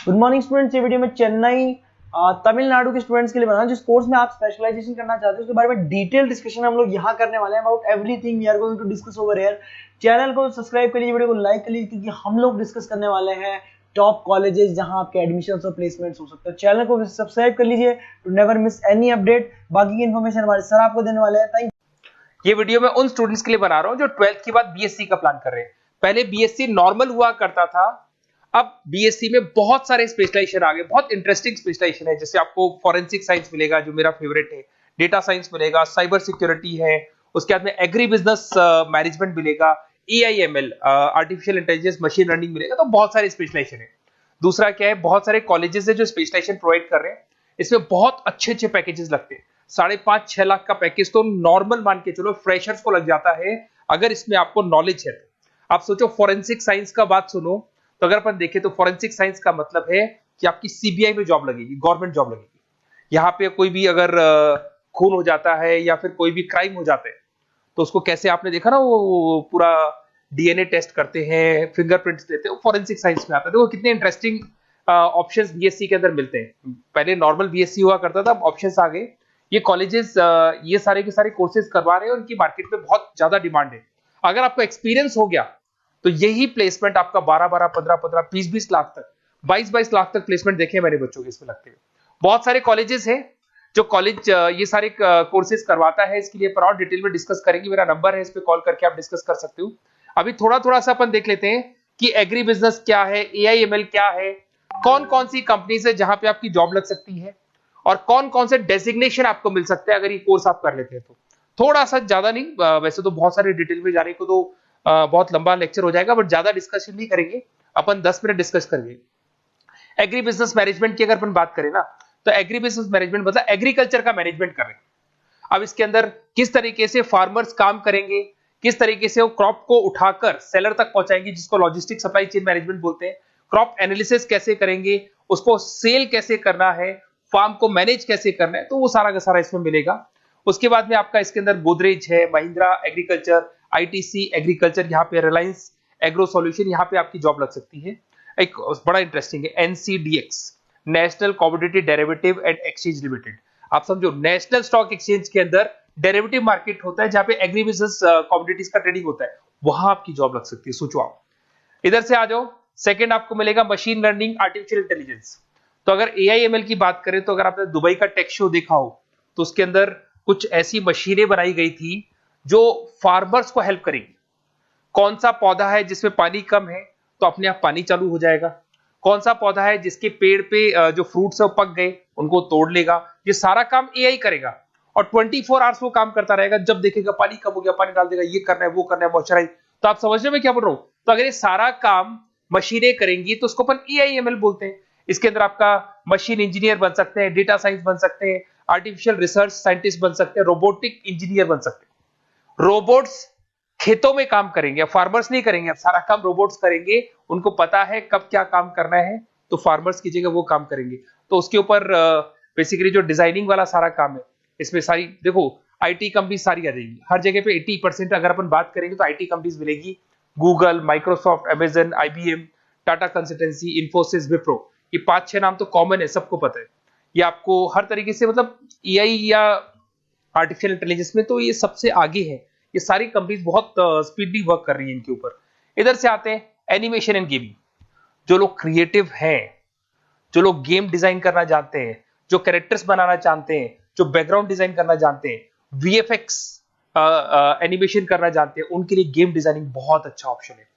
Good morning students, ये video में चेन्नई तमिलनाडु के स्टूडेंट्स के लिए बना जिस कोर्स में आप स्पेशलाइजेशन करना चाहते हो उसके बारे में डिटेल डिस्कशन हम लोग यहाँ करने वाले हैं। About everything we are going to discuss over here. Channel को सब्सक्राइब कर लीजिए, वीडियो को लाइक कर लीजिए, क्योंकि हम लोग डिस्कस करने वाले हैं टॉप कॉलेजेस जहां आपके एडमिशंस और प्लेसमेंट्स हो सकते हैं। चैनल को सब्सक्राइब कर लीजिए to never miss any update. बाकी की इन्फॉर्मेशन हमारे सर आपको देने वाले हैं। थैंक ये वीडियो मैं उन स्टूडेंट्स के लिए बना रहा हूं जो 12th के बाद बीएससी का प्लान कर रहे हैं। पहले बीएससी नॉर्मल हुआ करता था, अब बीएससी में बहुत सारे स्पेशलाइजेशन आ गए, बहुत इंटरेस्टिंग स्पेशलाइजेशन है। जैसे आपको फॉरेंसिक साइंस मिलेगा जो मेरा फेवरेट है, डेटा साइंस मिलेगा, साइबर सिक्योरिटी है, उसके बाद में एग्री बिजनेस मैनेजमेंट मिलेगा, AIML artificial intelligence machine learning मिलेगा। तो बहुत सारे स्पेशलाइजेशन है। दूसरा क्या है, बहुत सारे कॉलेजेस है जो स्पेशलाइजेशन प्रोवाइड कर रहे हैं। इसमें बहुत अच्छे अच्छे पैकेजेस लगते हैं। 5.5-6 लाख का पैकेज तो नॉर्मल मान के चलो फ्रेशर्स को लग जाता है, अगर इसमें आपको नॉलेज है तो। आप सोचो फॉरेंसिक साइंस का बात सुनो, तो अगर अपन देखें तो फॉरेंसिक साइंस का मतलब है कि आपकी सीबीआई में जॉब लगेगी, गवर्नमेंट जॉब लगेगी। यहाँ पे कोई भी अगर खून हो जाता है या फिर कोई भी क्राइम हो जाता है तो उसको कैसे, आपने देखा ना वो पूरा डीएनए टेस्ट करते हैं, फिंगरप्रिंट्स लेते हैं, वो फॉरेंसिक साइंस में आता है। देखो कितने इंटरेस्टिंग ऑप्शंस बीएससी के अंदर मिलते हैं। पहले नॉर्मल बीएससी हुआ करता था, अब ऑप्शंस आ गए। ये कॉलेजेस ये सारे के सारे कोर्सेज करवा रहे हैं और इनकी मार्केट में बहुत ज्यादा डिमांड है। अगर आपको एक्सपीरियंस हो गया तो यही प्लेसमेंट आपका 12-12, 15-15, 20-20 लाख तक, 22-22 लाख तक प्लेसमेंट देखे मैंने बच्चों के इसमें लगते हैं। बहुत सारे कॉलेजेस हैं जो कॉलेज ये सारे कोर्सेज करवाता है। इसके लिए पर और डिटेल में डिस्कस करेंगे। मेरा नंबर है, इस पे कॉल करके आप डिस्कस कर सकते हो। अभी थोड़ा थोड़ा सा अपन देख लेते हैं कि एग्री बिजनेस क्या है, एआईएमएल क्या है, कौन कौन सी कंपनीज है जहां पे आपकी जॉब लग सकती है, और कौन कौन से डेजिग्नेशन आपको मिल सकते हैं अगर ये कोर्स आप कर लेते हैं तो। थोड़ा सा, ज्यादा नहीं, वैसे तो बहुत सारे डिटेल में जाने को तो बहुत लंबा लेक्चर हो जाएगा, बट ज्यादा डिस्कशन नहीं करेंगे अपन, 10 मिनट डिस्कस करेंगे। एग्री बिजनेस मैनेजमेंट की अगर अपन बात करें ना, तो एग्री बिजनेस मैनेजमेंट मतलब एग्रीकल्चर का मैनेजमेंट कर रहे हैं। अब इसके अंदर किस तरीके से फार्मर्स काम करेंगे, किस तरीके से वो क्रॉप को उठाकर सेलर तक पहुंचाएंगे, जिसको लॉजिस्टिक सप्लाई चेन मैनेजमेंट बोलते हैं। क्रॉप एनालिसिस कैसे करेंगे, उसको सेल कैसे करना है, फार्म को मैनेज कैसे करना है, तो वो सारा का सारा इसमें मिलेगा। उसके बाद में आपका इसके अंदर गोदरेज है, महिंद्रा एग्रीकल्चर, आईटीसी एग्रीकल्चर, यहाँ पे रिलायंस एग्रो सॉल्यूशन, यहाँ पे आपकी जॉब लग सकती है। एक बड़ा इंटरेस्टिंग है NCDEX, national commodity derivative and exchange limited. आप समझो, नेशनल स्टॉक एक्सचेंज के अंदर डेरिवेटिव मार्केट होता है जहां पे एग्री बिजनेस कमोडिटीज का ट्रेडिंग होता है, वहां आपकी जॉब लग सकती है। सोचो आप, इधर से आ जाओ। सेकंड आपको मिलेगा मशीन लर्निंग आर्टिफिशियल इंटेलिजेंस। तो अगर एआईएमएल की बात करें तो अगर आपने दुबई का टेक शो देखा हो तो उसके अंदर कुछ ऐसी मशीनें बनाई गई थी जो फार्मर्स को हेल्प करेगी। कौन सा पौधा है जिसमें पानी कम है तो अपने आप पानी चालू हो जाएगा, कौन सा पौधा है जिसके पेड़ पे जो फ्रूट्स है वो पक गए उनको तोड़ लेगा, ये सारा काम एआई करेगा। और 24 आवर्स वो काम करता रहेगा, जब देखेगा पानी कम हो गया पानी डाल देगा, ये करना है वो करना है, मॉइस्चराइज। तो आप समझ रहे हो मैं क्या बोल रहा हूं? तो अगर ये सारा काम मशीनें करेंगी तो उसको अपन एआईएमएल बोलते हैं। इसके अंदर आपका मशीन इंजीनियर बन सकते हैं, डेटा साइंस बन सकते हैं, आर्टिफिशियल रिसर्च साइंटिस्ट बन सकते हैं, रोबोटिक इंजीनियर बन सकते हैं। रोबोट्स खेतों में काम करेंगे, फार्मर्स नहीं करेंगे, अब सारा काम रोबोट्स करेंगे। उनको पता है कब क्या काम करना है, तो फार्मर्स की जगह वो काम करेंगे। तो उसके ऊपर बेसिकली जो डिजाइनिंग वाला सारा काम है, इसमें सारी देखो आईटी कंपनी सारी आ जाएगी। हर जगह पे 80% अगर अपन बात करेंगे तो आईटी कंपनीज मिलेगी। Google, Microsoft, Amazon, IBM, Tata consultancy, Infosys, Wipro, ये 5-6 नाम तो कॉमन है, सबको पता है। ये आपको हर तरीके से, मतलब एआई या आर्टिफिशियल इंटेलिजेंस में तो ये सबसे आगे है। ये सारी कंपनीज बहुत स्पीडली वर्क कर रही है इनके ऊपर। इधर से आते हैं एनिमेशन एंड गेमिंग। जो लोग क्रिएटिव हैं, जो लोग गेम डिजाइन करना जानते हैं, जो कैरेक्टर्स बनाना चाहते हैं, जो बैकग्राउंड डिजाइन करना जानते हैं, वीएफएक्स एनिमेशन करना जानते हैं, उनके लिए गेम डिजाइनिंग बहुत अच्छा ऑप्शन है।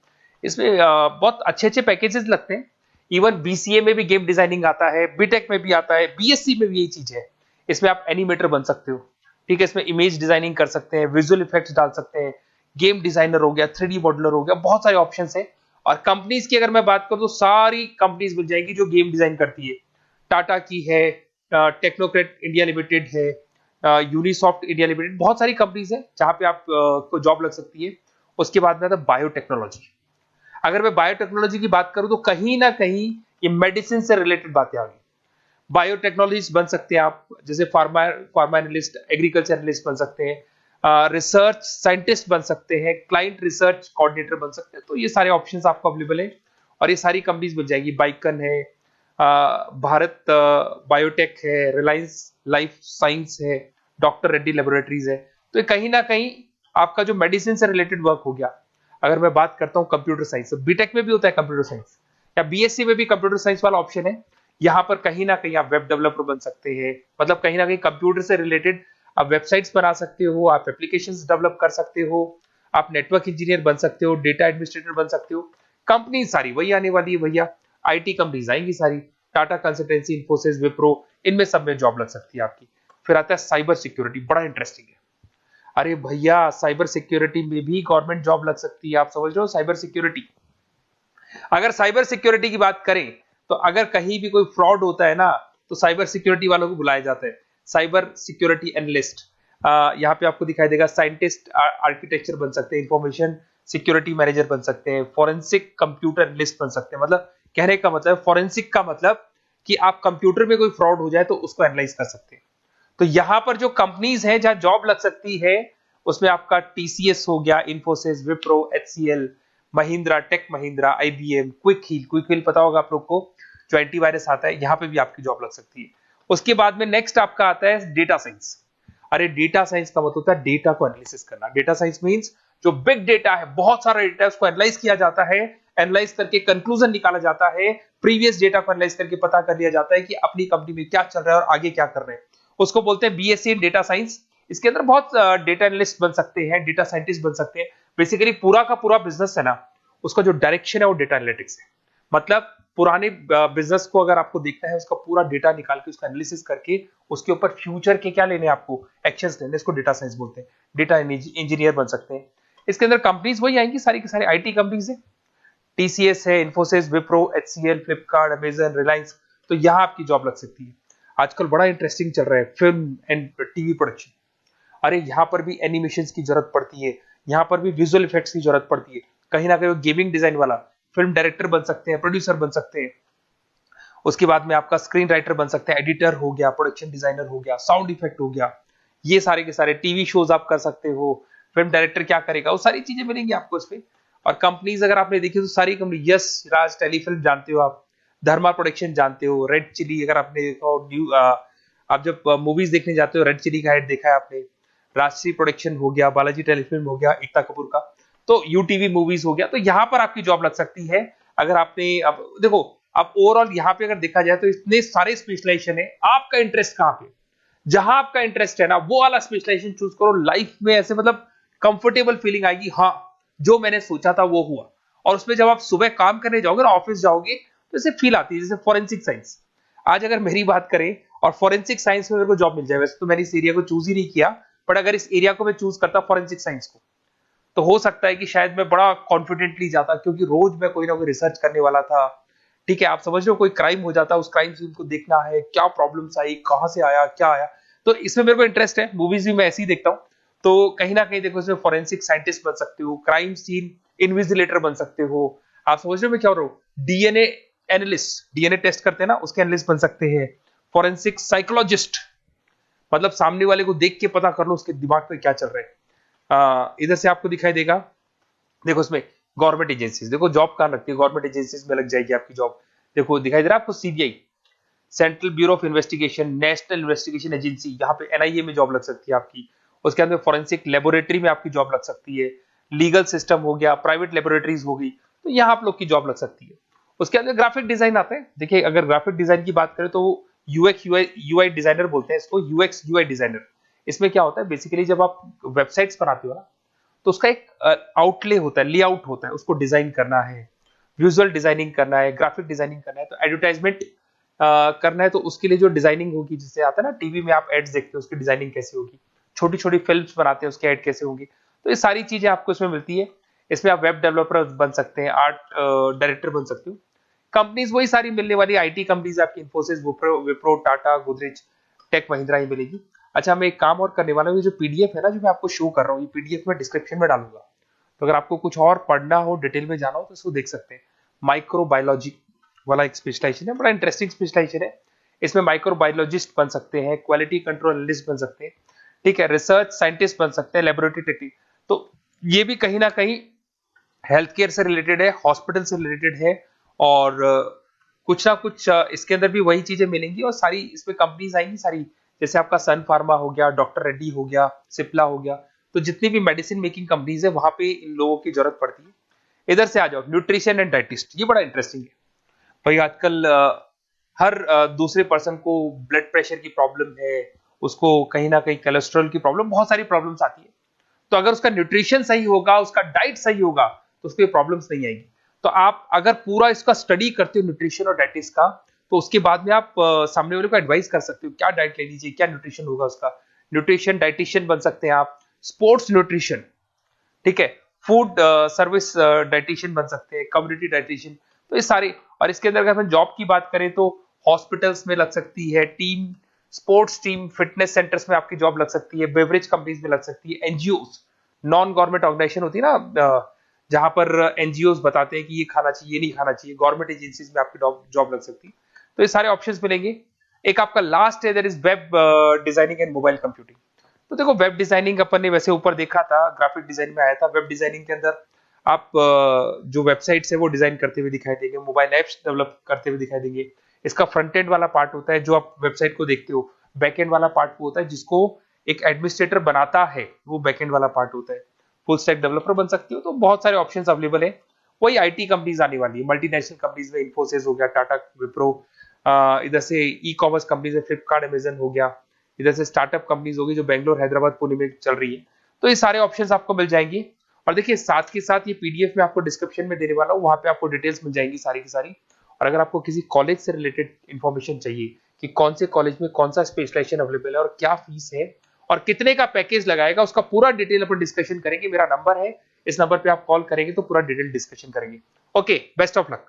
इसमें बहुत अच्छे अच्छे पैकेजेस लगते हैं। इवन बीसीए में भी गेम डिजाइनिंग आता है, बीटेक में भी आता है, बीएससी में भी यही चीज है। इसमें आप एनिमेटर बन सकते हो, ठीक है। इसमें इमेज डिजाइनिंग कर सकते हैं, विजुअल इफेक्ट्स डाल सकते हैं, गेम डिजाइनर हो गया, 3D मॉडलर हो गया, बहुत सारे ऑप्शंस हैं। और कंपनीज की अगर मैं बात करूं तो सारी कंपनीज मिल जाएंगी जो गेम डिजाइन करती है। टाटा की है, टेक्नोक्रेट इंडिया लिमिटेड है, यूनिसॉफ्ट इंडिया लिमिटेड, बहुत सारी कंपनीज है जहां पे आप को जॉब लग सकती है। उसके बाद में आता है बायोटेक्नोलॉजी। अगर मैं बायोटेक्नोलॉजी की बात करूं तो कहीं ना कहीं ये मेडिसिन से रिलेटेड बातें आ गई। बायोटेक्नोलॉजिस्ट बन सकते हैं आप, जैसे फार्मा एनालिस्ट, एग्रीकल्चर एनालिस्ट बन सकते हैं, रिसर्च साइंटिस्ट बन सकते हैं, क्लाइंट रिसर्च कोऑर्डिनेटर बन सकते हैं। तो ये सारे ऑप्शंस आपको अवेलेबल है और ये सारी कंपनीज मिल जाएगी। बाइकन है, भारत बायोटेक है, रिलायंस लाइफ साइंस है, डॉक्टर रेड्डी लेबोरेटरीज है। तो ये कहीं ना कहीं आपका जो मेडिसिन से रिलेटेड वर्क हो गया। अगर मैं बात करता हूँ कंप्यूटर साइंस, तो बीटेक में भी होता है कंप्यूटर साइंस, या बीएससी में भी कंप्यूटर साइंस वाला ऑप्शन है। यहाँ पर कहीं ना कहीं आप वेब डेवलपर बन सकते हैं, मतलब कहीं ना कहीं कंप्यूटर से रिलेटेड आप वेबसाइट्स बना सकते हो, आप एप्लीकेशंस डेवलप कर सकते हो, आप नेटवर्क इंजीनियर बन सकते हो, डेटा एडमिनिस्ट्रेटर बन सकते हो। कंपनी सारी वही आने वाली है भैया, आईटी कंपनीज आएंगी सारी, टाटा कंसल्टेंसी, इन्फोसिस, विप्रो, इनमें सब में जॉब लग सकती है आपकी। फिर आता है साइबर सिक्योरिटी, बड़ा इंटरेस्टिंग है। अरे भैया साइबर सिक्योरिटी में भी गवर्नमेंट जॉब लग सकती है, आप समझ रहे हो? साइबर सिक्योरिटी, अगर साइबर सिक्योरिटी की बात करें तो अगर कहीं भी कोई फ्रॉड होता है ना, तो साइबर सिक्योरिटी वालों को बुलाया जाता है, साइबर सिक्योरिटी एनालिस्ट। यहाँ पे आपको दिखाई देगा, साइंटिस्ट आर्किटेक्चर बन सकते हैं, इंफॉर्मेशन सिक्योरिटी मैनेजर बन सकते हैं, फॉरेंसिक कंप्यूटर एनालिस्ट बन सकते हैं। मतलब कहने का मतलब, फॉरेंसिक का मतलब कि आप कंप्यूटर में कोई फ्रॉड हो जाए तो उसको एनालाइज कर सकते हैं। तो यहां पर जो कंपनीज हैं जहां जॉब लग सकती है, उसमें आपका टीसीएस हो गया, इन्फोसिस, विप्रो, एचसीएल, महिंद्रा, टेक महिंद्रा, आईबीएम, क्विक हील पता होगा आप लोग को, जो एंटीवायरस आता है, यहां पे भी आपकी जॉब लग सकती है। उसके बाद में नेक्स्ट आपका आता है डेटा साइंस। अरे डेटा साइंस का मतलब होता है डेटा को एनालिसिस करना। डेटा साइंस मींस जो बिग डेटा है, बहुत सारा डेटा है, उसको एनालाइज किया जाता है, एनालाइज करके कंक्लूजन निकाला जाता है, प्रीवियस डेटा को एनालाइज करके पता कर लिया जाता है कि अपनी कंपनी में क्या चल रहा है और आगे क्या कर रहे हैं। उसको बोलते हैं बीएससी इन डेटा साइंस। इसके अंदर बहुत डेटा एनालिस्ट बन सकते हैं, डेटा साइंटिस्ट बन सकते हैं। बेसिकली पूरा का पूरा बिजनेस है ना, उसका जो डायरेक्शन है वो डेटा एनालिटिक्स है। मतलब पुराने बिजनेस को अगर आपको देखना है, उसका पूरा डेटा निकाल के उसका एनालिसिस करके उसके ऊपर फ्यूचर के क्या लेने हैं आपको, एक्शंस लेने, इसको डेटा साइंस बोलते हैं। डेटा इंजीनियर बन सकते हैं। इसके अंदर कंपनीज वही आएंगी, सारी की सारी आईटी कंपनीज है, टीसीएस है, इन्फोसिस, विप्रो, एचसीएल, फ्लिपकार्ट, अमेजन, रिलायंस। तो यहां आपकी जॉब लग सकती है। आजकल बड़ा इंटरेस्टिंग चल रहा है फिल्म एंड टीवी प्रोडक्शन। अरे यहाँ पर भी एनिमेशंस की जरूरत पड़ती है, यहाँ पर भी विजुअल इफेक्ट्स की जरूरत पड़ती है। कहीं ना कहीं गेमिंग डिजाइन वाला फिल्म डायरेक्टर बन सकते हैं, प्रोड्यूसर बन सकते हैं। उसके बाद में आपका स्क्रीन राइटर बन सकते हैं, एडिटर हो गया, प्रोडक्शन डिजाइनर हो गया, साउंड इफेक्ट हो गया, ये सारे के सारे टीवी शोज आप कर सकते हो। फिल्म डायरेक्टर क्या करेगा, वो सारी चीजें मिलेंगी आपको इसमें। और कंपनीज अगर आपने देखी तो सारी कंपनी, यस राज टेलीफिल्म जानते हो आप, धर्मा प्रोडक्शन जानते हो, रेड चिली अगर आपने आप जब मूवीज देखने जाते हो, रेड चिली का हेड देखा है आपने, राजश्री प्रोडक्शन हो गया, बालाजी टेलीफिल्म हो गया, एकता कपूर का, तो यूटीवी मूवीज हो गया। तो यहां पर आपकी जॉब लग सकती है। अगर आपने, अब देखो, अब ओवरऑल यहाँ पे अगर देखा जाए तो इतने सारे स्पेशलाइजेशन है, आपका इंटरेस्ट कहाँ पे, जहां आपका इंटरेस्ट है ना, वो वाला स्पेशलाइजेशन चूज करो। लाइफ में ऐसे मतलब कंफर्टेबल फीलिंग आएगी, हाँ जो मैंने सोचा था वो हुआ। और उसमें जब आप सुबह काम करने जाओगे ना, ऑफिस जाओगे, तो ऐसे फील आती है जैसे फॉरेंसिक साइंस। आज अगर मेरी बात करें और फॉरेंसिक साइंस में मेरे को जॉब मिल जाए, वैसे तो मैंने इस एरिया को चूज ही नहीं किया, बट अगर इस एरिया को मैं चूज करता फॉरेंसिक साइंस को, तो हो सकता है कि शायद मैं बड़ा कॉन्फिडेंटली जाता, क्योंकि रोज मैं कोई ना कोई रिसर्च करने वाला था। ठीक है, आप समझ रहे हो, कोई क्राइम हो जाता, उस क्राइम सीन को देखना है, क्या प्रॉब्लम्स आई, कहां से आया, क्या आया। तो इसमें मेरे को इंटरेस्ट है, मूवीज भी मैं ऐसे ही देखता हूँ। तो कहीं ना कहीं देखो, इसमें फॉरेंसिक साइंटिस्ट बन सकते हो, क्राइम सीन इन्विजिलेटर बन सकते हो। आप समझ रहे हो मैं क्या हो रहा हूँ, डीएनए एनालिस्ट, डीएनए टेस्ट करते हैं ना, उसके एनालिस्ट बन सकते हैं। फॉरेंसिक साइकोलॉजिस्ट, मतलब सामने वाले को देख के पता कर लो उसके दिमाग में क्या चल रहा है। इधर से आपको दिखाई देगा, देखो इसमें गवर्नमेंट एजेंसीज, देखो जॉब कहां लगती है, गवर्नमेंट एजेंसीज में लग जाएगी आपकी जॉब। देखो दिखाई दे रहा है आपको, CBI, central bureau of investigation, national investigation agency, यहाँ पे एनआईए में जॉब लग सकती है आपकी। उसके अंदर फॉरेंसिक लेबोरेटरी में आपकी जॉब लग सकती है। लीगल सिस्टम हो गया, प्राइवेट लेबोरेटरीज हो गई, तो यहाँ आप लोग की जॉब लग सकती है। उसके अंदर ग्राफिक डिजाइन आते हैं। देखिए अगर ग्राफिक डिजाइन की बात करें तो यूएक्स यूआई डिजाइनर बोलते हैं इसको, यूएक्स यूआई डिजाइनर। इसमें क्या होता है, बेसिकली जब आप वेबसाइट्स बनाते हो ना, तो उसका एक आउटले होता है, लेआउट होता है, उसको डिजाइन करना है, विजुअल डिजाइनिंग करना है, ग्राफिक डिजाइनिंग करना है, तो एडवर्टाइजमेंट करना है, तो उसके लिए जो डिजाइनिंग होगी, जिससे आता है ना टीवी में आप एड्स देखते हो, उसकी डिजाइनिंग कैसे होगी, छोटी छोटी फिल्म्स बनाते हैं उसके एड कैसे होंगी, तो ये सारी चीजें आपको इसमें मिलती है। इसमें आप वेब डेवलपर बन सकते हैं, आर्ट डायरेक्टर बन सकते हो। कंपनीज वही सारी मिलने वाली, आईटी कंपनीज आपकी, इन्फोसिस, विप्रो, टाटा, गोदरेज, टेक महिंद्रा ही मिलेगी। अच्छा, मैं एक काम और करने वाला हूँ, ये जो पीडीएफ है ना जो मैं आपको शो कर रहा हूँ, ये पीडीएफ में डिस्क्रिप्शन में डालूंगा, तो अगर आपको कुछ और पढ़ना हो, डिटेल में जाना हो, तो इसको देख सकते हैं। माइक्रोबायोलॉजी वाला एक स्पेशलाइजेशन है, बड़ा इंटरेस्टिंग स्पेशलाइजेशन है। इसमें माइक्रोबायोलॉजिस्ट बन सकते हैं, क्वालिटी कंट्रोल एनालिस्ट बन सकते हैं, ठीक है, रिसर्च साइंटिस्ट बन सकते हैं, लेबोरेटरी टेक्निक। तो ये भी कहीं ना कहीं हेल्थ केयर से रिलेटेड है, हॉस्पिटल से रिलेटेड है, और कुछ ना कुछ इसके अंदर भी वही चीजें मिलेंगी और सारी इसमें कंपनीज आएंगी सारी, जैसे आपका सन फार्मा हो गया, डॉक्टर रेड्डी हो गया, सिप्ला हो गया, तो जितनी भी मेडिसिन मेकिंग कंपनीज है वहां पे इन लोगों की जरूरत पड़ती है। इधर से आ जाओ, न्यूट्रिशन एंड डाइटिस्ट, ये बड़ा इंटरेस्टिंग है भाई। आजकल हर दूसरे पर्सन को ब्लड प्रेशर की प्रॉब्लम है, उसको कहीं ना कहीं कोलेस्ट्रॉल की प्रॉब्लम, बहुत सारी प्रॉब्लम्स आती है। तो अगर उसका न्यूट्रिशन सही होगा, उसका डाइट सही होगा, तो उसको ये प्रॉब्लम्स नहीं आएगी। तो आप अगर पूरा इसका स्टडी करते हो न्यूट्रिशन और डाइटिस का, तो उसके बाद में आप सामने वाले को एडवाइस कर सकते हो क्या डाइट लेनी चाहिए, क्या न्यूट्रिशन होगा उसका। न्यूट्रिशन डाइटिशियन बन सकते हैं आप, स्पोर्ट्स न्यूट्रिशन, ठीक है, फूड सर्विस डाइटिशियन बन सकते हैं, कम्युनिटी डाइटिशियन, तो ये सारे। और इसके अंदर अगर हम जॉब की बात करें तो हॉस्पिटल्स में लग सकती है, team sports team fitness centres में आपकी जॉब लग सकती है, बेवरेज कंपनीज में लग सकती है, एनजीओस नॉन गवर्नमेंट ऑर्गेनाइजेशन होती है ना, जहां पर एनजीओस बताते हैं कि ये खाना चाहिए, ये नहीं खाना चाहिए, गवर्नमेंट एजेंसीज में आपकी जॉब लग सकती है। तो ये सारे ऑप्शंस मिलेंगे। एक आपका लास्ट है, that is web designing and mobile computing. तो देखो वेब डिजाइनिंग अपन ने वैसे ऊपर देखा था, ग्राफिक डिजाइन में आया था। वेब डिजाइनिंग के अंदर आप जो वेबसाइट्स है वो डिजाइन करते हुए दिखाई देंगे, मोबाइल एप्स डेवलप करते हुए दिखाई देंगे। इसका फ्रंट एंड वाला पार्ट होता है जो आप वेबसाइट को देखते हो, बैक एंड वाला पार्ट वो होता है जिसको एक एडमिनिस्ट्रेटर बनाता है, वो बैक एंड वाला पार्ट होता है। फुल स्टैक डेवलपर बन सकते हो। तो बहुत सारे ऑप्शंस अवेलेबल है। वही आईटी कंपनीज आने वाली है, मल्टीनेशनल कंपनीज में इन्फोसिस हो गया, टाटा, विप्रो, इधर से ई कॉमर्स कंपनीज में फ्लिपकार्ट, अमेजन हो गया, इधर से स्टार्टअप कंपनीज होगी जो बेंगलोर, हैदराबाद, पुणे में चल रही है। तो ये सारे ऑप्शंस आपको मिल जाएंगे। और देखिए साथ के साथ ये पीडीएफ में आपको डिस्क्रिप्शन में देने वाला हूँ, वहां पे आपको डिटेल्स मिल जाएंगी सारी की सारी। और अगर आपको किसी कॉलेज से रिलेटेड इन्फॉर्मेशन चाहिए कि कौन से कॉलेज में कौन सा स्पेशलाइजेशन अवेलेबल है और क्या फीस है और कितने का पैकेज लगाएगा, उसका पूरा डिटेल अपन डिस्कशन करेंगे। मेरा नंबर है, इस नंबर पे आप कॉल करेंगे तो पूरा डिटेल डिस्कशन करेंगे। Okay, best of luck.